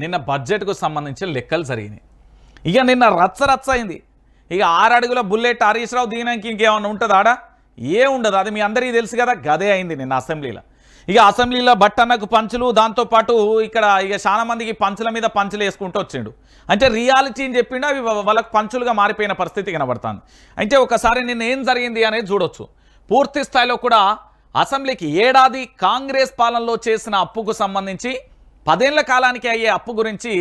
నిన్న బడ్జెట్కు సంబంధించిన లెక్కలు జరిగినాయి. ఇక నిన్న రచ్చ అయింది. ఇక 6 అడుగుల బుల్లెట్ హరీష్ రావు దిగినాక ఇంకేమన్నా ఉంటుంది ఆడ? ఉండదు. అది మీ అందరికీ తెలుసు కదా, గదే అయింది నిన్న అసెంబ్లీలో. ఇక అసెంబ్లీలో బట్టన్నకు పంచులు, దాంతోపాటు ఇక్కడ ఇక చాలా మందికి పంచుల మీద పంచులు వేసుకుంటూ వచ్చిండు. అంటే రియాలిటీ అని చెప్పిండు, అవి వాళ్ళకు పంచులుగా మారిపోయిన పరిస్థితి కనబడుతుంది. అయితే ఒకసారి నిన్న ఏం జరిగింది అనేది చూడొచ్చు. పూర్తి స్థాయిలో కూడా అసెంబ్లీకి ఏడాది కాంగ్రెస్ పాలనలో చేసిన అప్పుకు సంబంధించి 10 ఏళ్ల కాలానికి అయ్యే అప్పు గురించి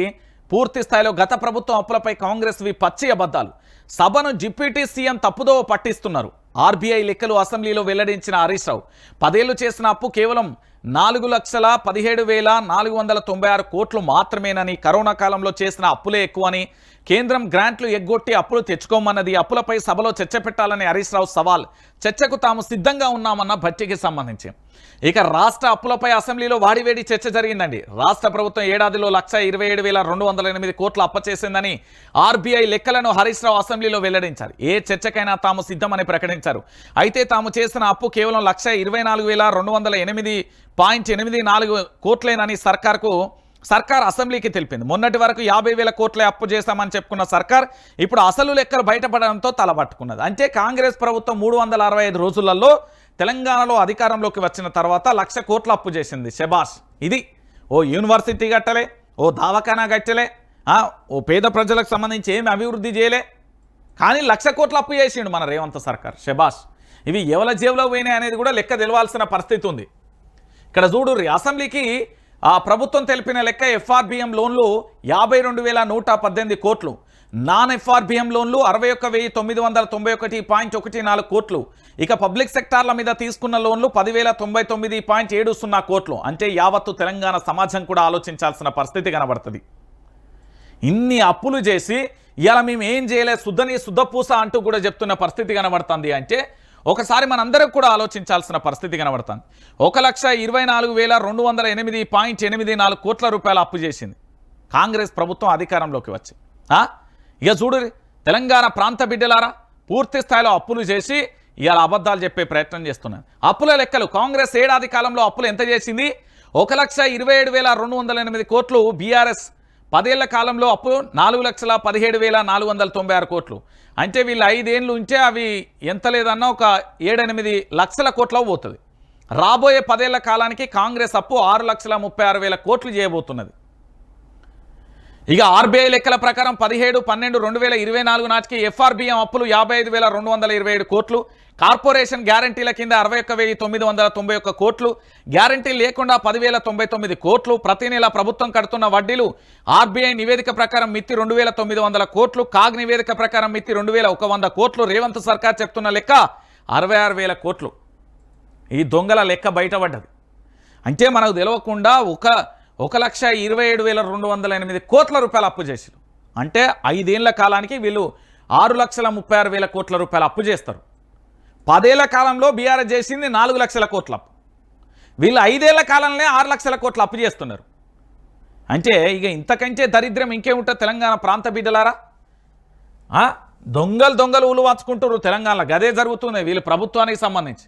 పూర్తి స్థాయిలో గత ప్రభుత్వం అప్పులపై కాంగ్రెస్వి పచ్చి అబద్ధాలు. సభను డిప్యూటీ సీఎం తప్పుదోవ పట్టిస్తున్నారు. ఆర్బీఐ లెక్కలు అసెంబ్లీలో వెల్లడించిన హరీష్ రావు 10 ఏళ్లు చేసిన అప్పు కేవలం 4,17,496 కోట్లు మాత్రమేనని, కరోనా కాలంలో చేసిన అప్పులే ఎక్కువని, కేంద్రం గ్రాంట్లు ఎగ్గొట్టి అప్పులు తెచ్చుకోమన్నది, అప్పులపై సభలో చర్చ పెట్టాలని హరీష్ రావు సవాల్. చర్చకు తాము సిద్ధంగా ఉన్నామన్న భట్టికి సంబంధించి ఇక రాష్ట్ర అప్పులపై అసెంబ్లీలో వాడివేడి చర్చ జరిగిందండి. రాష్ట్ర ప్రభుత్వం ఏడాదిలో 1,27,208 కోట్లు అప్పు చేసిందని ఆర్బీఐ లెక్కలను హరీష్ రావు అసెంబ్లీలో వెల్లడించారు. ఏ చర్చకైనా తాము సిద్ధమని ప్రకటించారు. అయితే తాము చేసిన అప్పు కేవలం 1,24,208.84 కోట్లేనని సర్కార్ అసెంబ్లీకి తెలిపింది. మొన్నటి వరకు 50,000 కోట్లే అప్పు చేస్తామని చెప్పుకున్న సర్కార్ ఇప్పుడు అసలు లెక్కలు బయటపడడంతో తలబట్టుకున్నది. అంటే కాంగ్రెస్ ప్రభుత్వం 365 రోజులలో తెలంగాణలో అధికారంలోకి వచ్చిన తర్వాత 1,00,000 కోట్ల అప్పు చేసింది. శబాష్. ఇది ఓ యూనివర్సిటీ కట్టలే, ఓ దవాఖానా కట్టలే, ఓ పేద ప్రజలకు సంబంధించి ఏమి అభివృద్ధి చేయలే, కానీ 1,00,000 కోట్ల అప్పు చేసిండు మన రేవంత్ సర్కార్. శబాష్. ఇవి ఎవల జేబులో పోయినాయి అనేది కూడా లెక్క తెలవాల్సిన పరిస్థితి ఉంది. ఇక్కడ చూడుర్రి, అసెంబ్లీకి ప్రభుత్వం తెలిపిన లెక్క ఎఫ్ఆర్బిఎం లోన్లు 52,118 కోట్లు, నాన్ ఎఫ్ఆర్బిఎం లోన్లు 61,991.14 కోట్లు, ఇక పబ్లిక్ సెక్టార్ల మీద తీసుకున్న లోన్లు 10,099.70 కోట్లు. అంటే యావత్తు తెలంగాణ సమాజం కూడా ఆలోచించాల్సిన పరిస్థితి కనబడుతుంది. ఇన్ని అప్పులు చేసి ఇలా మేము ఏం చేయలే, శుద్ధపూస అంటూ కూడా చెప్తున్న పరిస్థితి కనబడుతుంది. అంటే ఒకసారి మనందరం కూడా ఆలోచించాల్సిన పరిస్థితి కనబడుతుంది. 1,24,208.84 కోట్ల రూపాయల అప్పు చేసింది కాంగ్రెస్ ప్రభుత్వం అధికారంలోకి వచ్చి. ఇక చూడు, తెలంగాణ ప్రాంత బిడ్డలారా, పూర్తి స్థాయిలో అప్పులు చేసి ఇవాళ అబద్ధాలు చెప్పే ప్రయత్నం చేస్తున్నారు. అప్పుల లెక్కలు కాంగ్రెస్ ఏడాది కాలంలో అప్పులు ఎంత చేసింది? 1,27,208 కోట్లు. బీఆర్ఎస్ 10 ఏళ్ల కాలంలో అప్పు 4,17,496 కోట్లు. అంటే వీళ్ళు 5 ఏళ్ళు ఉంటే అవి ఎంత లేదన్నా ఒక 7-8 లక్షల కోట్ల పోతుంది. రాబోయే 10 ఏళ్ల కాలానికి కాంగ్రెస్ అప్పు 6,36,000 కోట్లు చేయబోతున్నది. ఇక ఆర్బీఐ లెక్కల ప్రకారం 17/12/2024 నాటికి ఎఫ్ఆర్బిఎం అప్పులు 55,227 కోట్లు, కార్పొరేషన్ గ్యారంటీల కింద 61,991 కోట్లు, గ్యారంటీ లేకుండా 10,099 కోట్లు, ప్రతి నెల ప్రభుత్వం కడుతున్న వడ్డీలు ఆర్బీఐ నివేదిక ప్రకారం మిత్తి 2,900 కోట్లు, కాగ్ నివేదిక ప్రకారం మిత్తి 2,100 కోట్లు, రేవంత్ సర్కార్ చెప్తున్న లెక్క 66,000 కోట్లు. ఈ దొంగల లెక్క బయటపడ్డది. అంటే మనకు తెలియకుండా 1,27,208 కోట్ల రూపాయల అప్పు చేశారు. అంటే 5 ఏళ్ల కాలానికి వీళ్ళు 6,36,000 కోట్ల రూపాయల అప్పు చేస్తారు. 10 ఏళ్ల కాలంలో బీఆర్ఎస్ చేసింది 4 లక్షల కోట్ల అప్పు. వీళ్ళు 5 ఏళ్ల కాలంలో 6 లక్షల కోట్ల అప్పు చేస్తున్నారు. అంటే ఇక ఇంతకంటే దరిద్రం ఇంకేముంటుంది తెలంగాణ ప్రాంత బిడ్డలారా? దొంగలు ఊలు వాచుకుంటారు తెలంగాణలో. గదే జరుగుతుంది వీళ్ళు ప్రభుత్వానికి సంబంధించి.